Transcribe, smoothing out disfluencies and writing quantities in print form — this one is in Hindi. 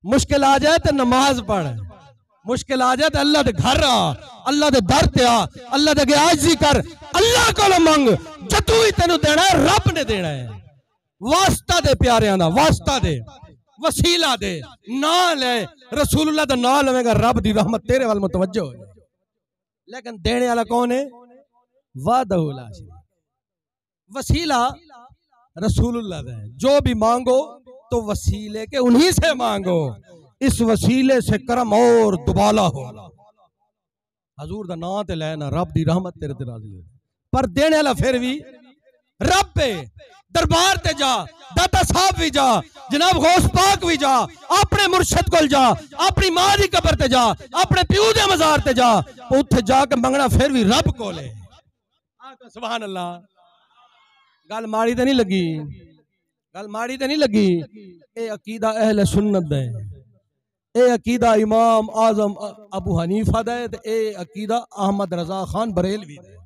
मुश्किल आ जाए तो नमाज पढ़, मुश्किल आ जाए तो अल्लाह दे घर आ, अल्लाह दे दर ते आ, अल्लाह दे आजी कर, अल्लाह को मंग, जदू ही तेन देना है रब ने देना है। वास्ता दे प्यारियां दा, वास्ता दे, वसीला दे, ना ले रसूलुल्लाह दा ना लवेगा, रब दी रहमत तेरे वाल मुतवज्जो हो। लेकिन देने वाला कौन है? वादहु ला शरीक, वसीला रसूलुल्लाह दा है। जो भी मांगो तो वसीले के उन्हीं से मांगो, इस वसीले से करम और दुबाला हो। हजूर दा नाम ते लेना, रब दी रहमत तेरे ते नाज़िल हो। पर देने वाला फिर भी रब पे, दरबार ते जा, दाता साहब भी जा, जनाब गौस पाक भी जा, अपने मुर्शद को जा, अपनी मां की कबर ते जा, अपने प्यू दे मजार ते जा, उत्थे जाके मंगना फिर भी रब को ले। सुभान अल्लाह। गल माड़ी तो नहीं लगी, गल माड़ी तो नहीं लगी। ये अकीदा अहले सुन्नत है, ये अकीदा इमाम आजम अबू हनीफा दा है, ये अकीदा अहमद रजा खान बरेलवी है।